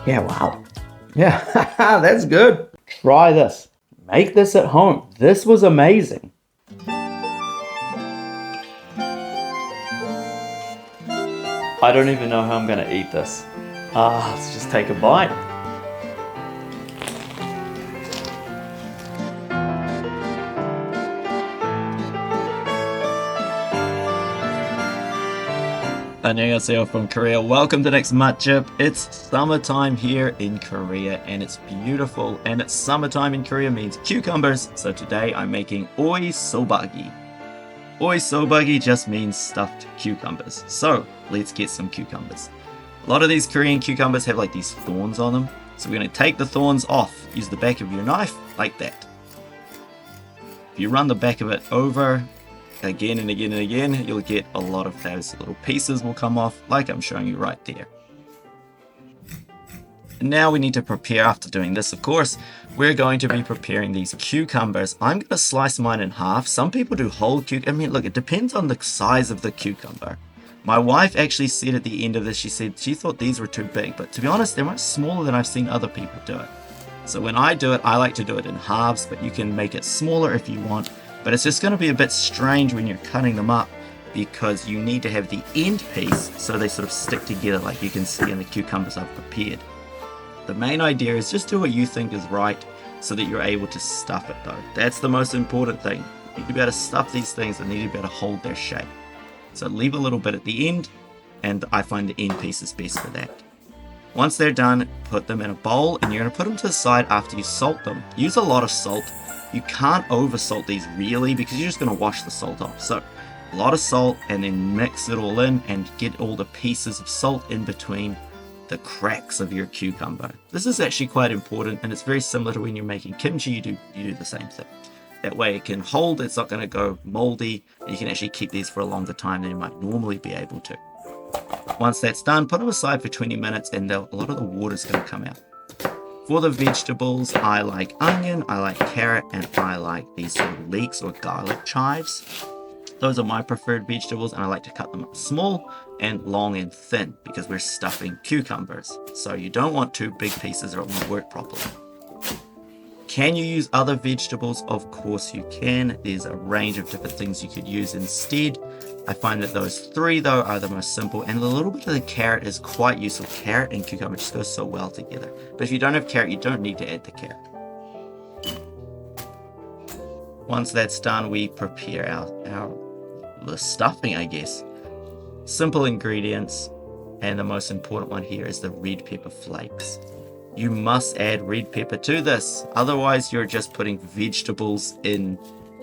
Yeah, wow. Yeah, that's good. Try this. Make this at home. This was amazing. I don't even know how I'm gonna eat this. Let's just take a bite. 안녕하세요 from Korea. Welcome to next matchup. It's summertime here in Korea and it's beautiful, and it's summertime in Korea means cucumbers. So today I'm making Oi-sobagi. Oi-sobagi just means stuffed cucumbers. So let's get some cucumbers. A lot of these Korean cucumbers have like these thorns on them. So we're going to take the thorns off. Use the back of your knife like that. If you run the back of it over again and again and again, you'll get a lot of those little pieces will come off like I'm showing you right there. And now we need to prepare. After doing this, of course, we're going to be preparing these cucumbers. I'm going to slice mine in half. Some people do whole cucumber. I mean, look, it depends on the size of the cucumber. My wife actually said at the end of this, she said she thought these were too big, but to be honest, they're much smaller than I've seen other people do it. So when I do it, I like to do it in halves, but you can make it smaller if you want. But it's just going to be a bit strange when you're cutting them up because you need to have the end piece so they sort of stick together like you can see in the cucumbers I've prepared. The main idea is just do what you think is right so that you're able to stuff it though. That's the most important thing. You need to be able to stuff these things and need to be able to hold their shape. So leave a little bit at the end, and I find the end piece is best for that. Once they're done, put them in a bowl and you're going to put them to the side after you salt them. Use a lot of salt. You can't over salt these really because you're just going to wash the salt off. So a lot of salt and then mix it all in and get all the pieces of salt in between the cracks of your cucumber. This is actually quite important, and it's very similar to when you're making kimchi. You do the same thing. That way it can hold, it's not going to go moldy, and you can actually keep these for a longer time than you might normally be able to. Once that's done, put them aside for 20 minutes and a lot of the water's going to come out. For the vegetables, I like onion, I like carrot, and I like these sort of leeks or garlic chives. Those are my preferred vegetables, and I like to cut them up small and long and thin because we're stuffing cucumbers. So you don't want too big pieces or it won't work properly. Can you use other vegetables? Of course you can. There's a range of different things you could use instead. I find that those three though are the most simple, and a little bit of the carrot is quite useful. Carrot and cucumber just go so well together. But if you don't have carrot, you don't need to add the carrot. Once that's done, we prepare the stuffing, I guess. Simple ingredients, and the most important one here is the red pepper flakes. You must add red pepper to this, otherwise you're just putting vegetables in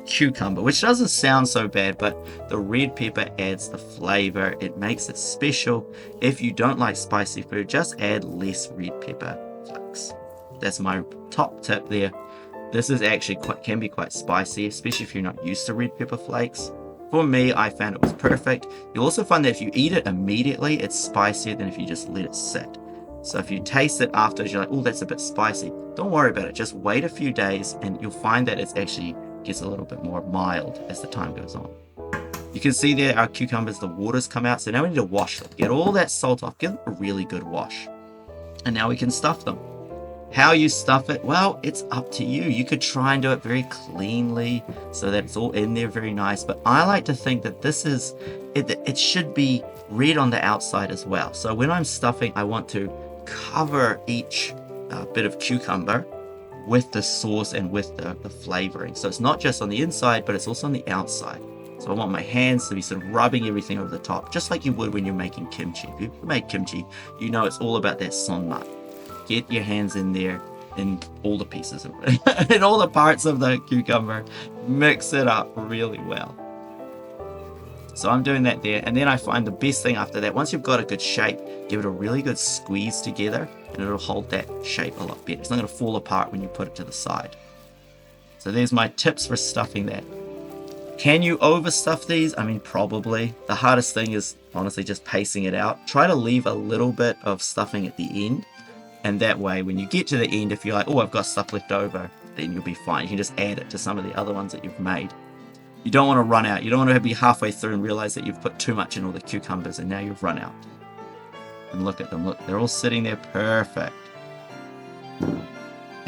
cucumber, which doesn't sound so bad, but the red pepper adds the flavor. It makes it special. If you don't like spicy food, just add less red pepper flakes. That's my top tip there. This is actually can be quite spicy, especially if you're not used to red pepper flakes. For me, I found it was perfect. You'll also find that if you eat it immediately, it's spicier than if you just let it sit. So if you taste it afterwards, you're like, oh, that's a bit spicy. Don't worry about it. Just wait a few days and you'll find that it actually gets a little bit more mild as the time goes on. You can see there our cucumbers, the water's come out. So now we need to wash them. Get all that salt off. Give them a really good wash. And now we can stuff them. How you stuff it, well, it's up to you. You could try and do it very cleanly so that it's all in there very nice. But I like to think that it should be red on the outside as well. So when I'm stuffing, I want to cover each bit of cucumber with the sauce and with the flavoring. So it's not just on the inside, but it's also on the outside. So I want my hands to be sort of rubbing everything over the top, just like you would when you're making kimchi. If you make kimchi, you know it's all about that sonmat. Get your hands in there in all the pieces of it, in all the parts of the cucumber. Mix it up really well. So I'm doing that there, and then I find the best thing after that, once you've got a good shape, give it a really good squeeze together, and it'll hold that shape a lot better. It's not going to fall apart when you put it to the side. So there's my tips for stuffing that. Can you overstuff these? I mean, probably. The hardest thing is honestly just pacing it out. Try to leave a little bit of stuffing at the end, and that way when you get to the end, if you're like, oh, I've got stuff left over, then you'll be fine. You can just add it to some of the other ones that you've made. You don't want to run out. You don't want to be halfway through and realize that you've put too much in all the cucumbers and now you've run out. And look at them. Look, they're all sitting there perfect.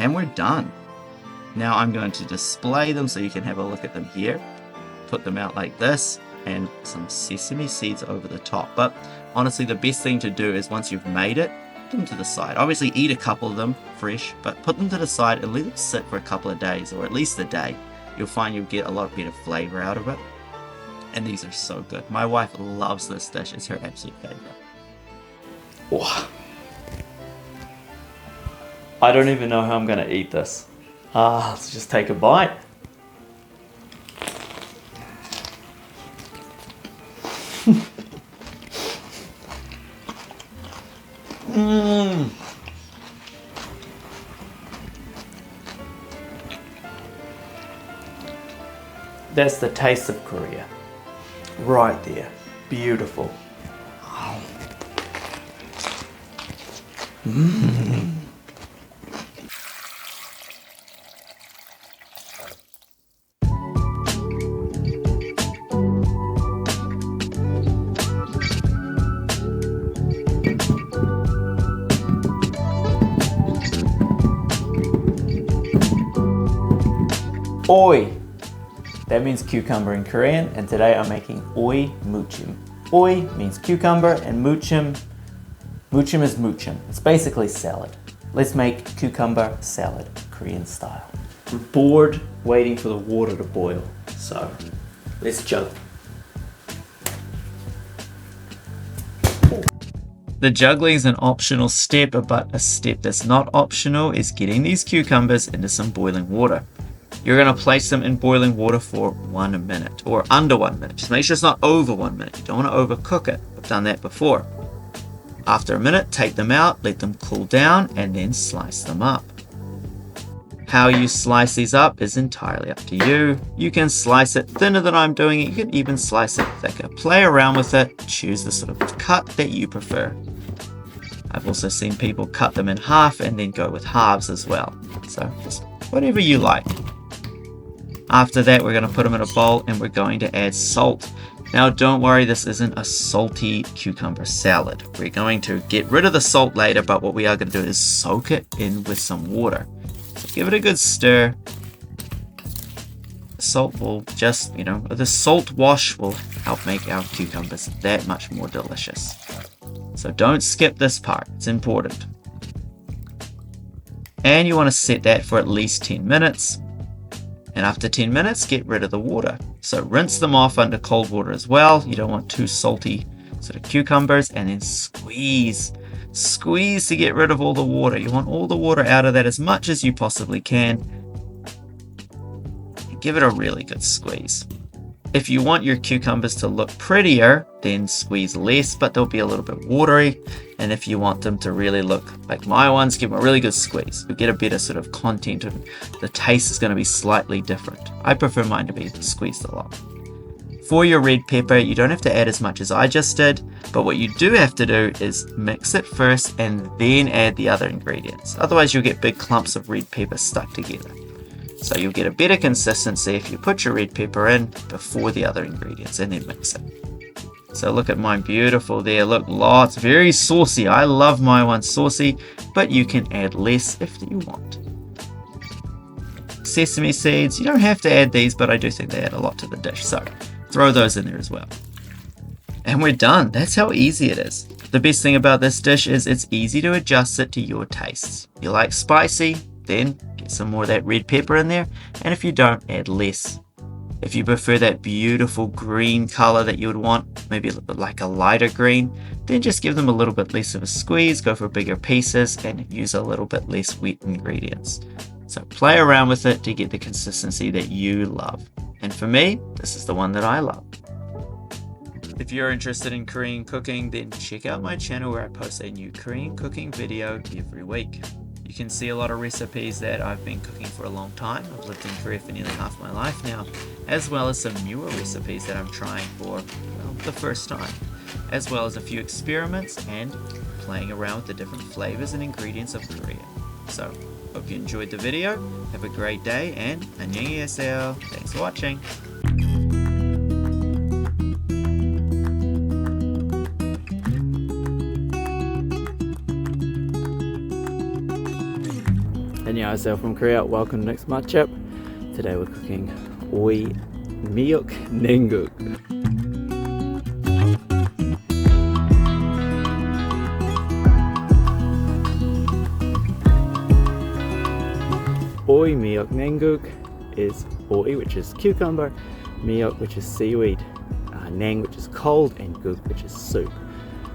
And we're done. Now I'm going to display them so you can have a look at them here. Put them out like this, and some sesame seeds over the top. But honestly, the best thing to do is once you've made it, put them to the side. Obviously eat a couple of them fresh, but put them to the side and let them sit for a couple of days, or at least a day. You'll find you'll get a lot better flavor out of it. And these are so good. My wife loves this dish. It's her absolute favorite. Wow. I don't even know how I'm gonna eat this. Let's just take a bite. That's the taste of Korea. Right there. Beautiful. Oi! That means cucumber in Korean, and today I'm making Oi-muchim. Oi means cucumber, and muchim is muchim. It's basically salad. Let's make cucumber salad, Korean style. We're bored waiting for the water to boil, so let's juggle. The juggling is an optional step, but a step that's not optional is getting these cucumbers into some boiling water. You're going to place them in boiling water for 1 minute, or under 1 minute. Just make sure it's not over 1 minute. You don't want to overcook it. I've done that before. After a minute, take them out, let them cool down, and then slice them up. How you slice these up is entirely up to you. You can slice it thinner than I'm doing it. You can even slice it thicker. Play around with it. Choose the sort of cut that you prefer. I've also seen people cut them in half and then go with halves as well. So just whatever you like. After that, we're going to put them in a bowl and we're going to add salt. Now don't worry, this isn't a salty cucumber salad. We're going to get rid of the salt later, but what we are going to do is soak it in with some water. So give it a good stir. The salt will just, the salt wash will help make our cucumbers that much more delicious. So don't skip this part, it's important. And you want to set that for at least 10 minutes. And after 10 minutes, get rid of the water. So rinse them off under cold water as well. You don't want too salty sort of cucumbers. And then squeeze. Squeeze to get rid of all the water. You want all the water out of that as much as you possibly can. And give it a really good squeeze. If you want your cucumbers to look prettier, then squeeze less, but they'll be a little bit watery. And if you want them to really look like my ones, give them a really good squeeze. You'll get a better sort of content, and the taste is going to be slightly different. I prefer mine to be squeezed a lot. For your red pepper, you don't have to add as much as I just did, but what you do have to do is mix it first and then add the other ingredients. Otherwise you'll get big clumps of red pepper stuck together. So you'll get a better consistency if you put your red pepper in before the other ingredients and then mix it. So look at mine, beautiful there. Look, lots, very saucy. I love my one saucy, but you can add less if you want. Sesame seeds, you don't have to add these, but I do think they add a lot to the dish. So throw those in there as well. And we're done. That's how easy it is. The best thing about this dish is it's easy to adjust it to your tastes. You like spicy, then get some more of that red pepper in there, and if you don't, add less. If you prefer that beautiful green color that you would want, maybe a little bit like a lighter green, then just give them a little bit less of a squeeze, go for bigger pieces, and use a little bit less wet ingredients. So play around with it to get the consistency that you love. And for me, this is the one that I love. If you're interested in Korean cooking, then check out my channel where I post a new Korean cooking video every week. You can see a lot of recipes that I've been cooking for a long time. I've lived in Korea for nearly half my life now, as well as some newer recipes that I'm trying for, well, the first time, as well as a few experiments and playing around with the different flavors and ingredients of Korea. So, hope you enjoyed the video. Have a great day and 안녕히 계세요. Thanks for watching. Annyeonghaseyo from Korea. Welcome to Next Matchup. Today we're cooking Miyeok Naengguk. Miyeok Naengguk is oi, which is cucumber, miyeok, which is seaweed, naeng, which is cold, and guk, which is soup.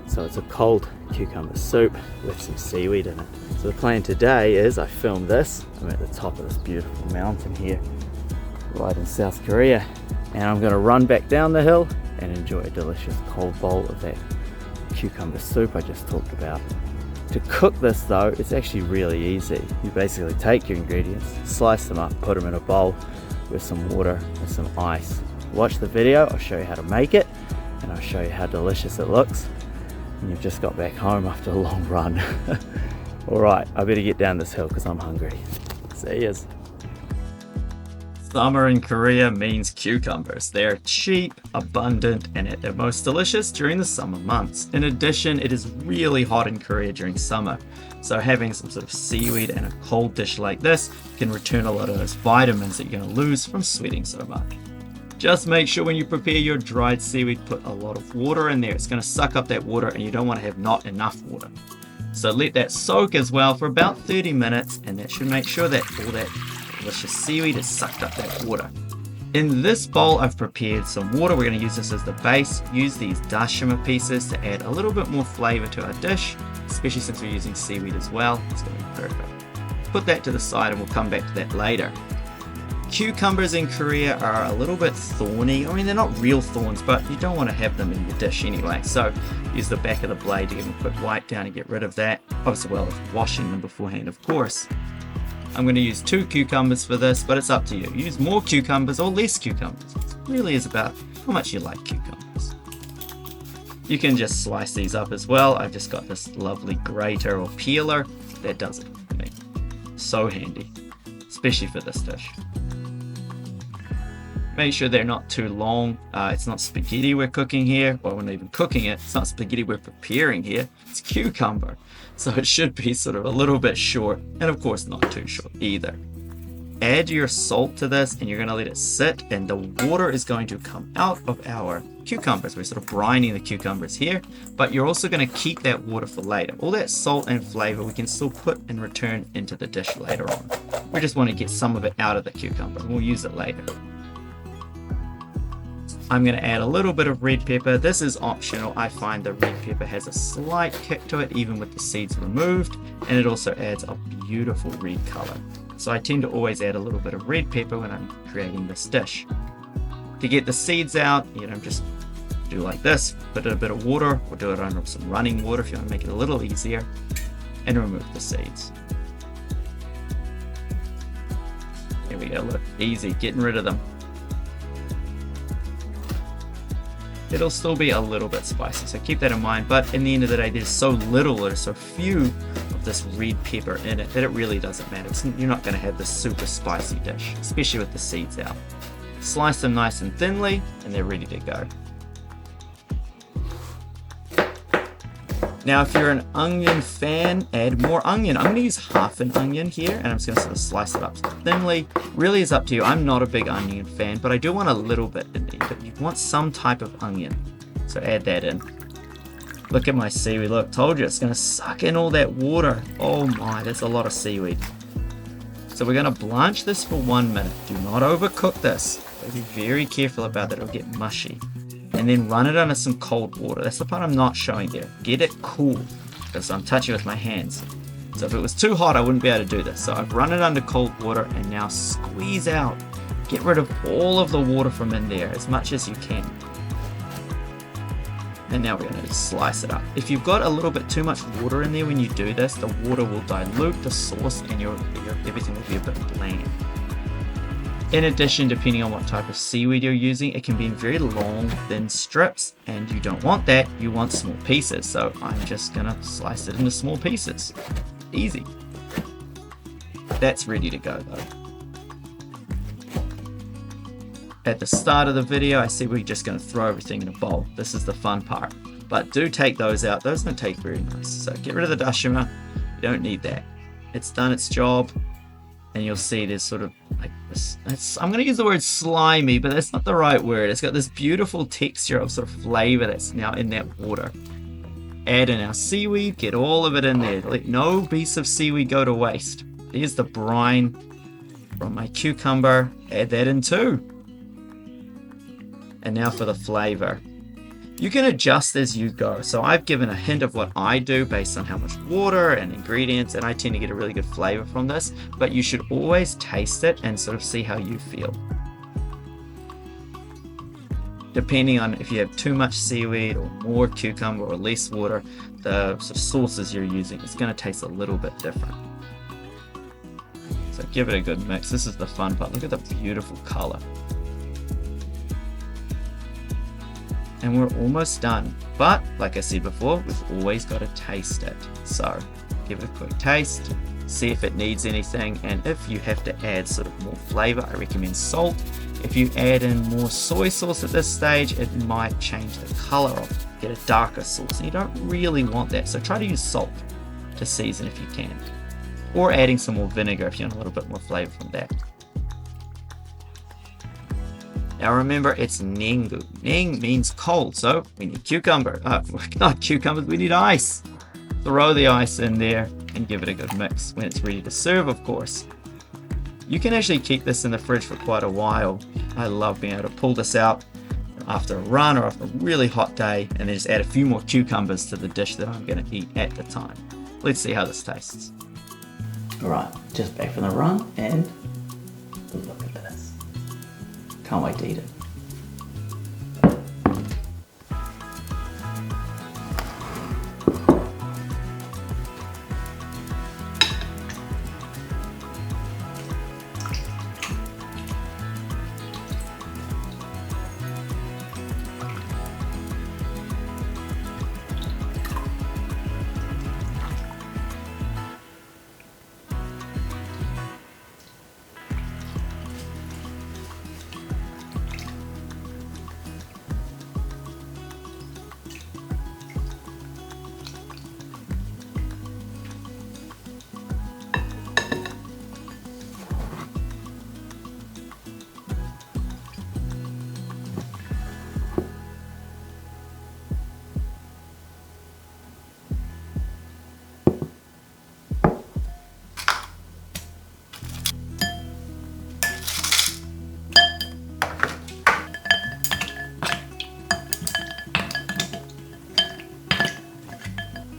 So it's a cold cucumber soup with some seaweed in it. So the plan today is I filmed this. I'm at the top of this beautiful mountain here, right in South Korea, and I'm going to run back down the hill and enjoy a delicious cold bowl of that cucumber soup I just talked about. To cook this though, it's actually really easy. You basically take your ingredients, slice them up, put them in a bowl with some water and some ice. Watch the video, I'll show you how to make it, and I'll show you how delicious it looks. And you've just got back home after a long run. Alright, I better get down this hill because I'm hungry. See yas. Summer in Korea means cucumbers. They're cheap, abundant, and at their most delicious during the summer months. In addition, it is really hot in Korea during summer, so having some sort of seaweed and a cold dish like this can return a lot of those vitamins that you're going to lose from sweating so much. Just make sure when you prepare your dried seaweed, put a lot of water in there. It's going to suck up that water, and you don't want to have not enough water. So let that soak as well for about 30 minutes, and that should make sure that all that delicious seaweed has sucked up that water. In this bowl I've prepared some water. We're going to use this as the base. Use these dashima pieces to add a little bit more flavor to our dish, especially since we're using seaweed as well. It's going to be perfect. Put that to the side and we'll come back to that later. Cucumbers in Korea are a little bit thorny. I mean, they're not real thorns, but you don't want to have them in your dish anyway. So use the back of the blade to give them a quick wipe down and get rid of that. Obviously, well, washing them beforehand, of course. I'm going to use 2 cucumbers for this, but it's up to you. Use more cucumbers or less cucumbers. It really is about how much you like cucumbers. You can just slice these up as well. I've just got this lovely grater or peeler. That does it for me. So handy, especially for this dish. Make sure they're not too long. It's not spaghetti we're cooking here. Well, we're not even cooking it. It's not spaghetti we're preparing here. It's cucumber. So it should be sort of a little bit short, and of course not too short either. Add your salt to this, and you're going to let it sit, and the water is going to come out of our cucumbers. We're sort of brining the cucumbers here, but you're also going to keep that water for later. All that salt and flavor we can still put and return into the dish later on. We just want to get some of it out of the cucumber, and we'll use it later. I'm going to add a little bit of red pepper. This is optional. I find the red pepper has a slight kick to it even with the seeds removed, and it also adds a beautiful red color. So I tend to always add a little bit of red pepper when I'm creating this dish. To get the seeds out, just do like this, put in a bit of water, or do it under some running water if you want to make it a little easier, and remove the seeds. There we go, look, easy, getting rid of them. It'll still be a little bit spicy, so keep that in mind, but in the end of the day there's so little or so few of this red pepper in it that it really doesn't matter. You're not going to have this super spicy dish, especially with the seeds out. Slice them nice and thinly and they're ready to go. Now if you're an onion fan, add more onion. I'm going to use half an onion here, and I'm just going to sort of slice it up thinly. Really is up to you. I'm not a big onion fan, but I do want a little bit in there. But you want some type of onion, so add that in. Look at my seaweed. Look, told you it's going to suck in all that water. Oh my, that's a lot of seaweed. So we're going to blanch this for 1 minute. Do not overcook this. Be very careful about that. It'll get mushy. And then run it under some cold water. That's the part I'm not showing there. Get it cool, because I'm touching with my hands. So if it was too hot, I wouldn't be able to do this. So I've run it under cold water, and now squeeze out. Get rid of all of the water from in there as much as you can. And now we're going to slice it up. If you've got a little bit too much water in there when you do this, the water will dilute the sauce and everything will be a bit bland. In addition, depending on what type of seaweed you're using, it can be in very long, thin strips, and you don't want that. You want small pieces. So I'm just going to slice it into small pieces. Easy. That's ready to go though. At the start of the video, I said we're just going to throw everything in a bowl. This is the fun part. But do take those out. Those don't taste very nice. So get rid of the dashima. You don't need that. It's done its job. and you'll see there's sort of like this, I'm going to use the word slimy, but that's not the right word. It's got this beautiful texture of sort of flavor that's now in that water. Add in our seaweed, get all of it in there. Let no piece of seaweed go to waste. There's the brine from my cucumber. Add that in too. And now for the flavor. You can adjust as you go. So I've given a hint of what I do based on how much water and ingredients, and I tend to get a really good flavor from this, but you should always taste it and sort of see how you feel. Depending on if you have too much seaweed or more cucumber or less water, the sort of sauces you're using is going to taste a little bit different. So give it a good mix. This is the fun part. Look at the beautiful color. And we're almost done, but like I said before, we've always got to taste it. So give it a quick taste, see if it needs anything, and if you have to add sort of more flavor, I recommend salt. If you add in more soy sauce at this stage, it might change the color of it, get a darker sauce, and you don't really want that. So try to use salt to season if you can, or adding some more vinegar if you want a little bit more flavor from that. Now remember, it's Naengguk. Naeng means cold, so we need cucumber. Not cucumbers, we need ice. Throw the ice in there and give it a good mix when it's ready to serve, of course. You can actually keep this in the fridge for quite a while. I love being able to pull this out after a run or after a really hot day and then just add a few more cucumbers to the dish that I'm going to eat at the time. Let's see how this tastes. Alright, just back from the run and look at this. Can't wait to eat it.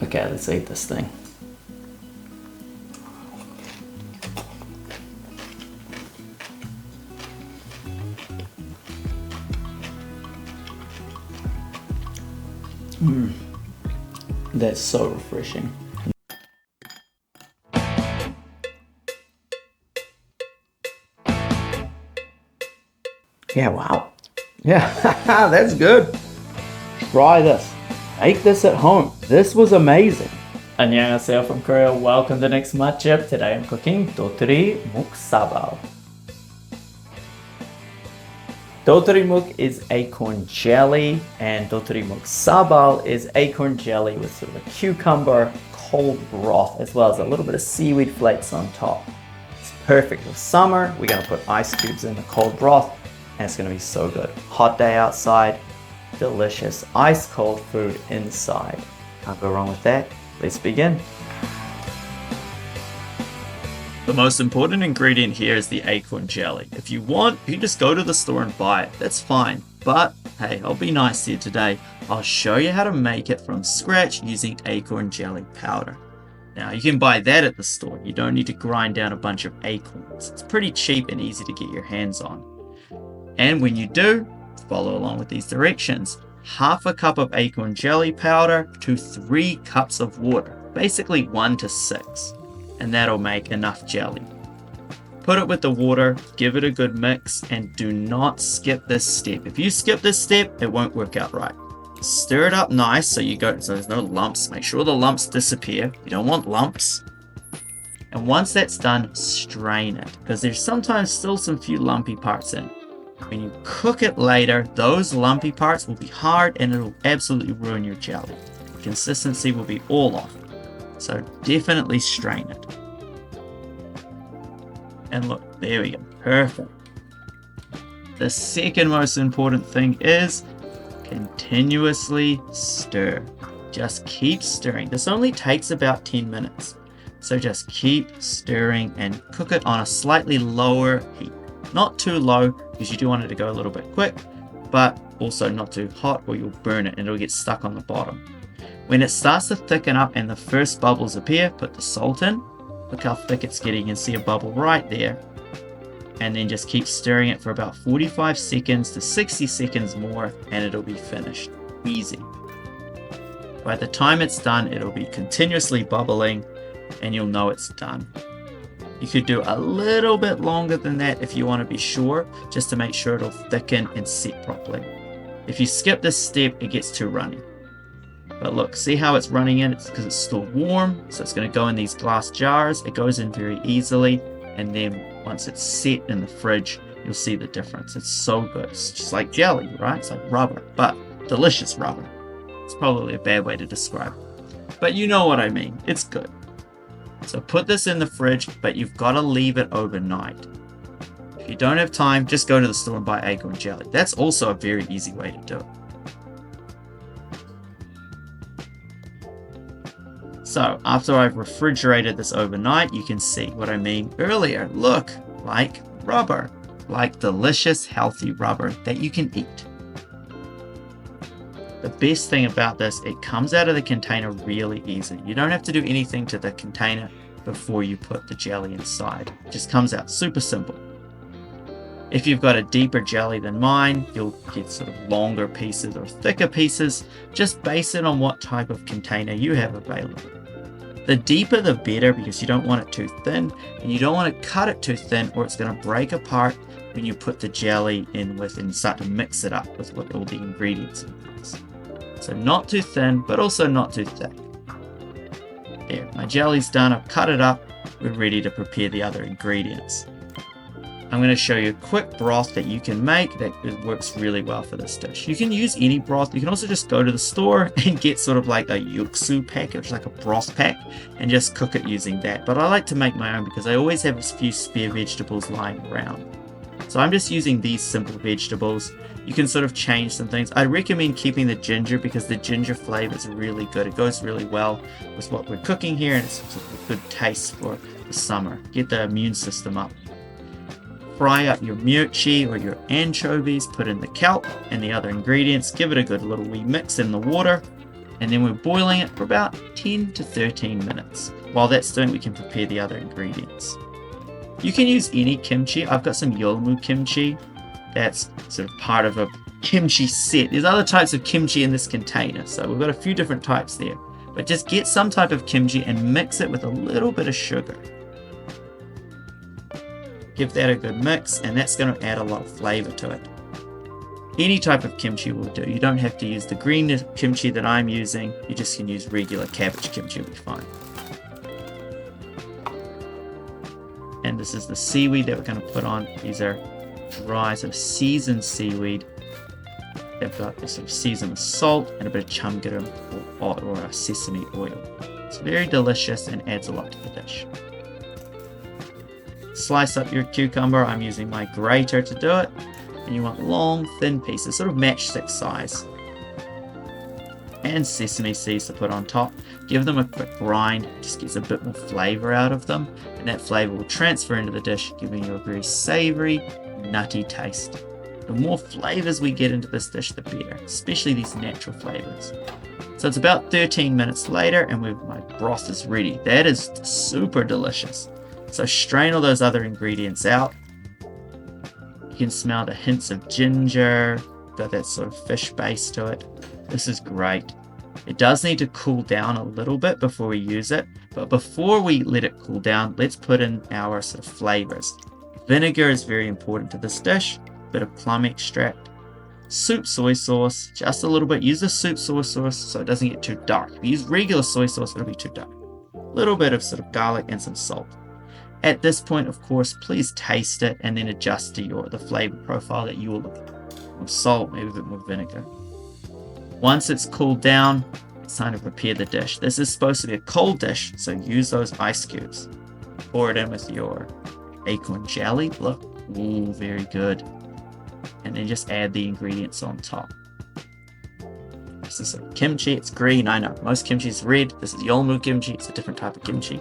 Okay, let's eat this thing. That's so refreshing. Yeah, wow. Yeah, that's good. Try this. Make this at home. This was amazing. 안녕하세요 from Korea. Welcome to next matchup. Today I'm cooking Dotori-muk Sabal. Dotori-muk is acorn jelly, and Dotori-muk Sabal is acorn jelly with sort of a cucumber, cold broth, as well as a little bit of seaweed flakes on top. It's perfect for summer. We're going to put ice cubes in the cold broth, and it's going to be so good. Hot day outside, delicious ice cold food inside. Can't go wrong with that. Let's begin. The most important ingredient here is the acorn jelly. If you want, you can just go to the store and buy it. That's fine. But hey, I'll be nice here today. I'll show you how to make it from scratch using acorn jelly powder. Now, you can buy that at the store. You don't need to grind down a bunch of acorns. It's pretty cheap and easy to get your hands on. And when you do, follow along with these directions. Half a cup of acorn jelly powder to 3 cups of water. Basically 1 to 6. And that'll make enough jelly. Put it with the water, give it a good mix, and do not skip this step. If you skip this step, it won't work out right. Stir it up nice so there's no lumps. Make sure the lumps disappear. You don't want lumps. And once that's done, strain it, because there's sometimes still some few lumpy parts in. When you cook it later, those lumpy parts will be hard and it'll absolutely ruin your jelly. The consistency will be all off. So definitely strain it. And look, there we go. Perfect. The second most important thing is continuously stir. Just keep stirring. This only takes about 10 minutes. So just keep stirring and cook it on a slightly lower heat. Not too low because you do want it to go a little bit quick, but also not too hot or you'll burn it and it'll get stuck on the bottom. When it starts to thicken up and the first bubbles appear, put the salt in. Look how thick it's getting. You can see a bubble right there. And then just keep stirring it for about 45 seconds to 60 seconds more and it'll be finished. Easy. By the time it's done, it'll be continuously bubbling and you'll know it's done. You could do a little bit longer than that if you want to be sure, just to make sure it'll thicken and set properly. If you skip this step, it gets too runny. But look, see how it's running in? It's because it's still warm, so it's going to go in these glass jars. It goes in very easily, and then once it's set in the fridge, you'll see the difference. It's so good. It's just like jelly, right? It's like rubber, but delicious rubber. It's probably a bad way to describe it. But you know what I mean. It's good. So put this in the fridge, but you've got to leave it overnight. If you don't have time, just go to the store and buy Acorn jelly. That's also a very easy way to do it. So after I've refrigerated this overnight, you can see what I mean earlier. Look, like rubber, like delicious, healthy rubber that you can eat. The best thing about this, it comes out of the container really easy. You don't have to do anything to the container before you put the jelly inside. It just comes out super simple. If you've got a deeper jelly than mine, you'll get sort of longer pieces or thicker pieces. Just base it on what type of container you have available. The deeper the better because you don't want it too thin and you don't want to cut it too thin or it's going to break apart when you put the jelly in with and start to mix it up with all the ingredients in things. So not too thin, but also not too thick. There, my jelly's done. I've cut it up. We're ready to prepare the other ingredients. I'm going to show you a quick broth that you can make that works really well for this dish. You can use any broth. You can also just go to the store and get sort of like a yuksu pack, which is like a broth pack, and just cook it using that. But I like to make my own because I always have a few spare vegetables lying around. So I'm just using these simple vegetables. You can sort of change some things. I recommend keeping the ginger because the ginger flavor is really good. It goes really well with what we're cooking here and it's sort of a good taste for the summer. Get the immune system up. Fry up your miyeokchi or your anchovies, put in the kelp and the other ingredients, give it a good little wee mix in the water, and then we're boiling it for about 10 to 13 minutes. While that's doing, we can prepare the other ingredients. You can use any kimchi. I've got some Yeolmu kimchi. That's sort of part of a kimchi set. There's other types of kimchi in this container, so we've got a few different types there. But just get some type of kimchi and mix it with a little bit of sugar. Give that a good mix, and that's going to add a lot of flavor to it. Any type of kimchi will do. You don't have to use the green kimchi that I'm using. You just can use regular cabbage kimchi, will be fine. And this is the seaweed that we're going to put on. These are dry, sort of seasoned seaweed. They've got this sort of seasoned with salt and a bit of chamgirum or sesame oil. It's very delicious and adds a lot to the dish. Slice up your cucumber. I'm using my grater to do it. And you want long, thin pieces, sort of matchstick size. And sesame seeds to put on top. Give them a quick grind. Just gets a bit more flavor out of them. And that flavor will transfer into the dish, giving you a very savory, nutty taste. The more flavors we get into this dish, the better. Especially these natural flavors. So it's about 13 minutes later and my broth is ready. That is super delicious. So strain all those other ingredients out. You can smell the hints of ginger, got that sort of fish base to it. This is great. It does need to cool down a little bit before we use it, but before we let it cool down, let's put in our sort of flavors. Vinegar is very important to this dish, a bit of plum extract, soup soy sauce, just a little bit. Use the soup soy sauce so it doesn't get too dark. If you use regular soy sauce, it'll be too dark. A little bit of sort of garlic and some salt. At this point, of course, please taste it and then adjust to the flavor profile that you will look at. More salt, maybe a bit more vinegar. Once it's cooled down, it's time to prepare the dish. This is supposed to be a cold dish, so use those ice cubes. Pour it in with your acorn jelly. Look, ooh, very good. And then just add the ingredients on top. This is some kimchi. It's green. I know most kimchi is red. This is Yeolmu kimchi. It's a different type of kimchi.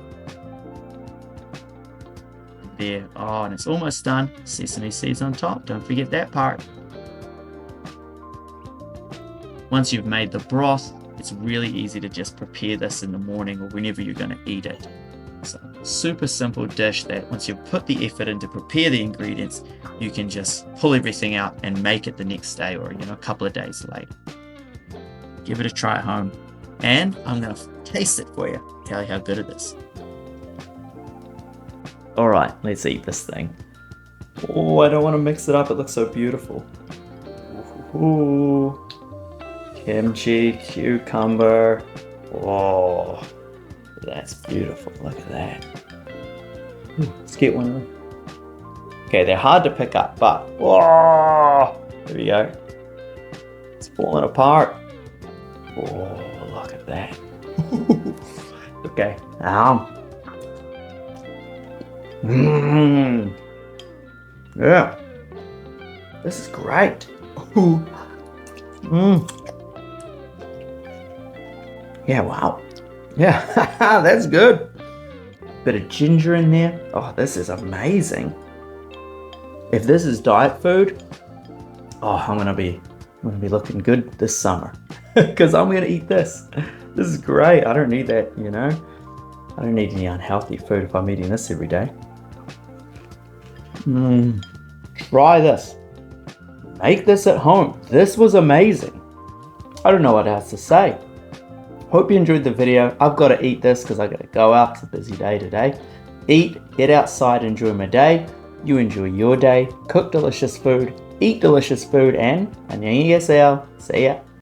There. Oh, and it's almost done. Sesame seeds on top. Don't forget that part. Once you've made the broth, it's really easy to just prepare this in the morning or whenever you're going to eat it. So, super simple dish that once you've put the effort in to prepare the ingredients, you can just pull everything out and make it the next day or a couple of days later. Give it a try at home. And I'm going to taste it for you. Tell you how good it is. Alright, let's eat this thing. Oh, I don't want to mix it up. It looks so beautiful. Ooh. Kimchi, cucumber. Oh, that's beautiful. Look at that. Ooh, let's get one of them. Okay, they're hard to pick up, but whoa, there we go. It's falling apart. Oh, look at that. Okay. Yeah. This is great. Yeah, wow. Yeah, that's good. Bit of ginger in there. Oh, this is amazing. If this is diet food, oh, I'm gonna be looking good this summer because I'm gonna eat this. This is great. I don't need that, I don't need any unhealthy food if I'm eating this every day. Try this. Make this at home. This was amazing. I don't know what else to say. Hope you enjoyed the video. I've got to eat this because I got to go out. It's a busy day today. Eat, get outside, enjoy my day. You enjoy your day. Cook delicious food, eat delicious food, and 안녕히 계세요. See ya.